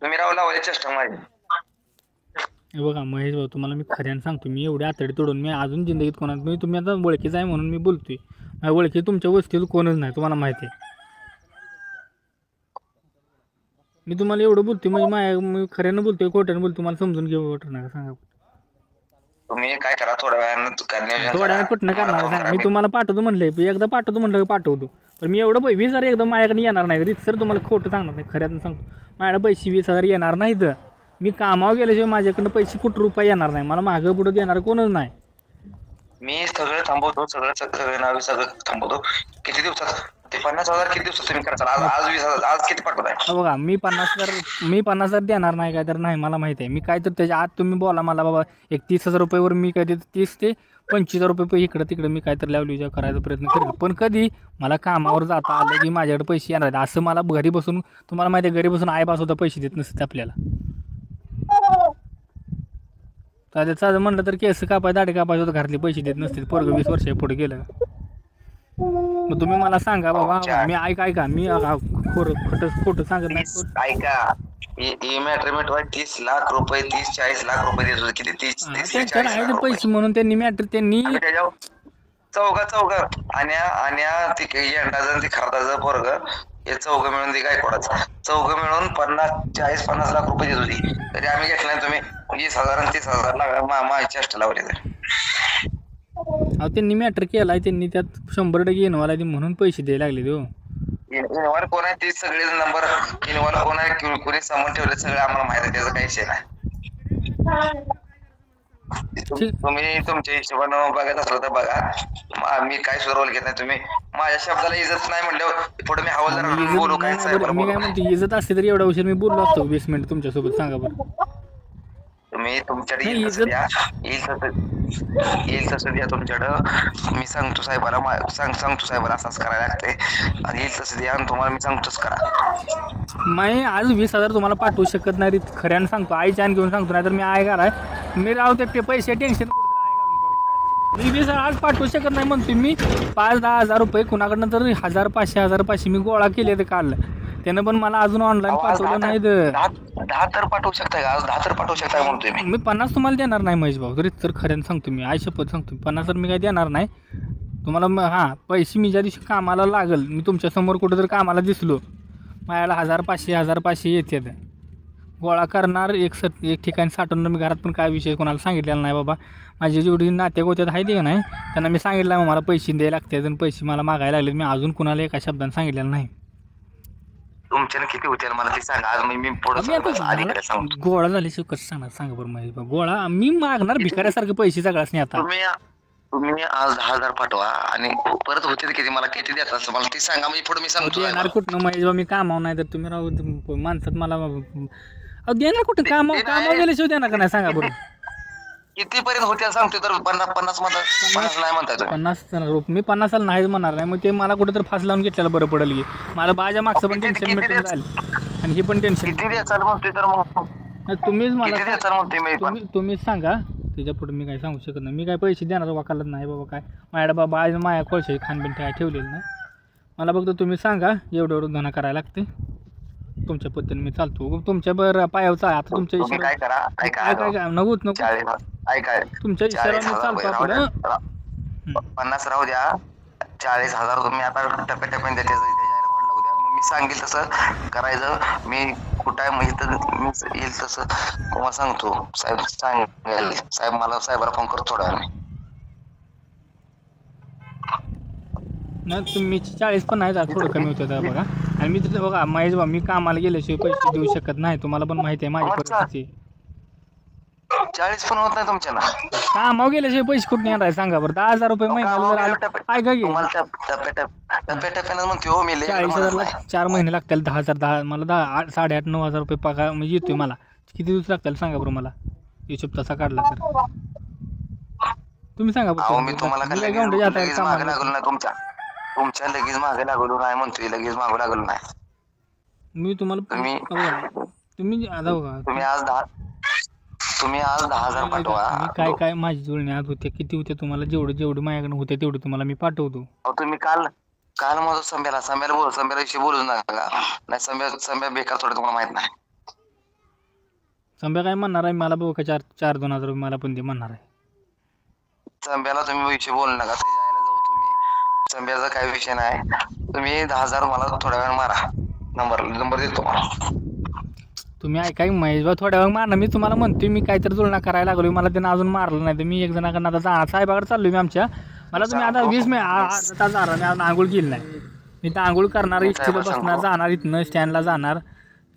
तुम्ही राव लावले चेष्टा माझी. हे बघा महेश भाऊ, तुम्हाला मी खऱ्यानं सांगतो, मी एवढे आतडी तोडून मी अजून जिंदगीत कोणाला तुम्ही आता ओळखीचा आहे म्हणून मी बोलतोय. ओळखी तुमच्या वस्तीत कोणच नाही, तुम्हाला माहिती आहे. मी तुम्हाला एवढं बोलतोय म्हणजे मी खऱ्यानं बोलतोय खोट्यानं बोलतोय, तुम्हाला समजून घेऊ वाटत नाही सांगा. तुम्ही काय करा थोड्या वेळानं नियोजन थोड्या करा. कुठनं करणार सांगा. मी तुम्हाला पाठवतो म्हणलं, एकदा पाठवतो म्हणलं पाठवतो, पण मी एवढं 20,000 एकदम माझ्याकडे येणार नाही. सर तुम्हाला खोटं सांगणार नाही, खऱ्यानं सांगतो. माझ्याकडे पैसे 20,000 येणार नाहीत. मी कामावर गेल्याशिवाय माझ्याकडनं पैसे कुठं रुपये येणार नाही. मला मागं पुढं देणार कोणच नाही. मी सगळं थांबवतो, सगळं थांबवतो. किती दिवसात ते 50,000 किती दिवसात तुम्ही करता? आज 20,000 आज किती पाठवताय? बघा मी 50,000 देणार नाही काय तर नाही, मला माहिती आहे. मी काय तर त्याच्या आत तुम्ही बोला मला बाबा, एक 30,000 रुपयावर मी काय देतो 30 ते 25,000 रुपये इकडं तिकडं मी काय तर लावली करायचा प्रयत्न करेल. पण कधी मला कामावर जाता आलं की माझ्याकडे पैसे येणार आहेत. असं मला घरी बसून, तुम्हाला माहिती आहे घरी बसून आईबा सुद्धा पैसे देत नसते आपल्याला. साधं म्हणलं तर केस कापाय दाढी कापायचं होतं, घरातले पैसे देत नसतील. पोरगं 20 वर्षा पुढे गेलं. मग तुम्ही मला सांगा बाबा, मी ऐका मी खोटं सांगत नाही. ऐका, ही मॅटर 30 लाख रुपये 30-40 लाख रुपये देत होते. किती 30-40 पैसे म्हणून त्यांनी मॅटर त्यांनी चौघा आणि ती यंडाचं ती खरदाचं पोरग हे चौघं मिळून ती गायकवाडाचं चौघं मिळून 40-50 लाख रुपये देत होती. तरी आम्ही घेतलं नाही. तुम्ही 20,000 आणि 30,000 माझी चेष्टा लावली. त्यांनी मॅटर केलाय, त्यांनी त्यात 100% इन्व्हॉल्व आहे म्हणून पैसे द्यायला लागले. इन्व्हॉल्व कोण आहे ते सगळे नंबर, इन्व्हॉल्व कोण आहे कोणी सामान ठेवले सगळे आम्हाला माहित आहे. त्याचा काही विषय नाही. तुम्ही तुमच्या हिशोबानं बघत असलं तर बघा. मी काय रोल घेत नाही. तुम्ही माझ्या शब्दाला इज्जत नाही म्हणल्यावर पुढे मी हवालदार बोलू काय? मी काय म्हणतो, इज्जत असते तर एवढा उशीर मी बोललो असतो 20 मिनिट तुमच्यासोबत. सांगा बरं. तुम्ही तुमच्याकडे येईल तसं द्या तुमच्याकडं. मी सांगतो साहेबाला, सांगतो साहेबाला असंच करायला लागते आणि येईल तसं द्या आणि तुम्हाला मी सांगतोच करा. मी आज 20,000 तुम्हाला पाठवू शकत नाही, खऱ्यानं सांगतो. आईच्या आण घेऊन सांगतो, नाही तर मी आय घालाय मी राहते ते पैसे टेन्शन. मी 20,000 आज पाठवू शकत नाही म्हणतो. मी 5-10 हजार रुपये कुणाकडनं तर 1,500 मी गोळा केले ते काढलं. त्यानं पण मला अजून ऑनलाईन पाठवलं नाही. 10 तर पाठवू शकताय का? आज 10 तर पाठवू शकताय म्हणतोय मी 50 तुम्हाला देणार नाही महेश भाऊ. तरी तर खऱ्यानं सांगतो, मी आई शपथ सांगतो 50 मी काय देणार नाही तुम्हाला. हां, पैसे मी ज्या दिवशी कामाला लागल, मी तुमच्यासमोर कुठं तर कामाला दिसलो, माझ्याला 1,500 येतात गोळा करणार. एक ठिकाणी साठवून मी घरात पण काय विषय कोणाला सांगितलेला नाही बाबा. माझी जेवढी नाते गोत्यात आहे ते नाही, त्यांना मी सांगितलं मला पैसे द्यायला लागतात आणि पैसे मला मागायला लागले. मी अजून कुणाला एका शब्दाने सांगितलेलं नाही. तुमच्यानं किती होतील मला ते सांगा. आज मी पुढे गोळा झाल्याशिवाय कसं सांगणार सांगा बरं महेश भाऊ. गोळा मी मागणार भिकाऱ्यासारखे पैसे सगळ्याच नाही. आता तुम्ही आज 10,000 पाठवा आणि परत होते किती मला किती देतात मला ते सांगा. मी पुढे मी सांगतो. देणार कुठं महेश भाऊ? मी कामावर नाही तर तुम्ही राहू माणसात मला देणार कुठं? कामावर गेल्याशिवाय देणार का नाही सांगा बरं. किती पर्यंत होते सांगतो तर 50 नाही म्हणताय 50 मी 50 नाहीच म्हणणार नाही. मग ते मला कुठं तर फास लावून घेतलेलं बरं पडेल की. मला बाजा मागचं पण टेन्शन मिटून जाईल आणि हे पण टेन्शन. तुम्हीच मला तुम्हीच सांगा. त्याच्या पुढे मी काय सांगू शकत नाही. मी काय पैसे देणार वाकालत नाही बाबा. काय माझ्या बाबा आज माया कोळशाची खानबिन ठेवलेलं नाही. मला फक्त तुम्ही सांगा एवढं धना करायला लागते. तुमच्या पद्धतीने मी चालतो. तुमच्या बरं पायावचा आता तुमच्या काय करा. नको तुमच्या इशारा चालतो आपण. 50 राहू द्या. 40,000 तुम्ही आता टप्प्याटप्प्याने मी सांगेल तसं करायचं. मी कुठं आहे येईल तसं तुम्हाला सांगतो. साहेब मला साहेबाला फोन करतो थोड्या वेळाने. तुम्ही 40 पण नाही थोडं कमी होतं बघा. आणि मी तिथं बघा महेश भाऊ, मी कामाला गेल्याशिवाय पैसे देऊ शकत नाही. तुम्हाला पण माहिती आहे माझी परिस्थिती. 40 पण होत नाही तुमच्या ना. कामावर गेल्याशिवाय पैसे कुठून येणार सांगा बरं. 10,000 रुपये महिन्याला ऐका की. 40,000ला 4 महिने लागतील. 10,000 मला 8,500-9,000 रुपये पगार म्हणजे येतोय. मला किती दिवस लागतील सांगा बरं मला. हिशोब तसा काढला तर तुम्ही सांगा बरं. मी तुम्हाला तुमच्या लगेच मागे लागलो नाही म्हणतोय. लगेच मागू लागलो नाही मी तुम्हाला. तुम्ही आज 10,000 पाठवा. काय माझी जुळणी आज होते किती होते तुम्हाला जेवढे माझ्याकडे होते तेवढे तुम्हाला मी पाठवतो. तुम्ही काल माझं संभ्याविषयी बोलू नका. नाही संभ्या बेकार थोडं तुम्हाला माहित नाही. संभ्या काय म्हणणार आहे मला बघ का 4-2 हजार रुपये मला पण दे म्हणणार आहे. चंब्याला तुम्ही विषय बोलू नका, त्याच्या आईला जाऊ तुम्ही. चंब्याचा काही विषय नाही, तुम्ही 10,000 मला थोड्या वेळ मारा. नंबर देतो मला. तुम्ही ऐका की महेश भाऊ, थोड्या वेळ मारणार. मी तुम्हाला म्हणतोय मी काहीतरी जुळणा करायला लागलो, मला त्यानं अजून मारलं नाही. तर मी एक जणाकडनं आता जाणार साहेबाकडे चाललोय मी आमच्या. मला तुम्ही आता 20 मिनिट अर्धा तास जाणार, मी अजून आंघोळ केली नाही. मी तर आंघोळ करणार, इष्टीला बसणार, जाणार इथनं स्टँडला जाणार,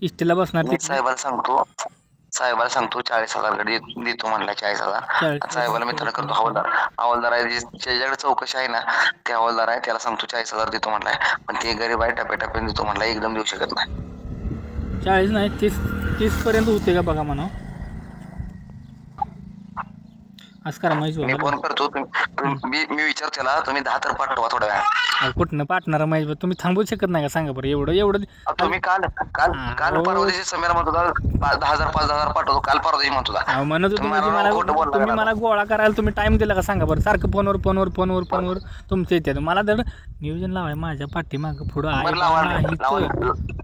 इष्टीला बसणार. मी साहेबाला सांगतो 40,000 कडे देतो म्हणला. 40,000 साहेबाला मी त्याला करतो. हवालदार आहे ज्याच्याकडे चौकशी आहे ना, ते हवालदार आहे, त्याला सांगतो 40,000 देतो म्हणलाय. पण ते गरीब आहे, टप्प्याटप्प्याने देतो म्हणला, एकदम देऊ शकत नाही. 40 नाही 30 पर्यंत होते का बघा म्हणा. असं करा महेश मी भाऊ. फोन करतो. मी विचार त्याला, तुम्ही 10 तर पाठवा थोड्या वेळा. कुठनं पाठणार महेश भाऊ? तुम्ही थांबू शकत नाही का सांगा बरं? एवढं तुम्ही काल परवा दिवशी समीर म्हणत होता 5,000 पाठवतो. काल परवा दिवशी म्हणत होता. म्हणत होतो तुम्ही मला गोळा करायला तुम्ही टाइम दिला का सांगा बरं? सारखं फोनवर तुमचं येते. मला तर नियोजन लावाय माझ्या पाठीमागं पुढं आहे.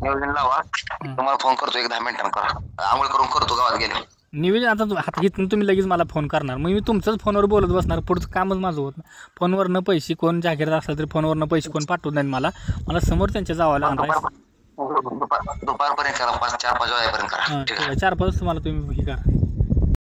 नियोजन लावा. तुम्हाला फोन करतो 1-10 मिनिटांनी. करा आंघोळ करून करतो, गावात गेलो. नियोजन आता इथून तुम्ही लगेच मला फोन करणार, मग मी तुमचंच फोनवर बोलत बसणार. पुढचं कामच माझं होत नाही. फोनवरनं पैसे कोण जागीर असला तरी फोनवरनं पैसे कोण पाठवत नाहीत मला समोर त्यांच्या जावं लागणार. दुपारपर्यंत करा, 4-5 वाजेपर्यंत करा. 4-5 तुम्हाला तुम्ही हे करा.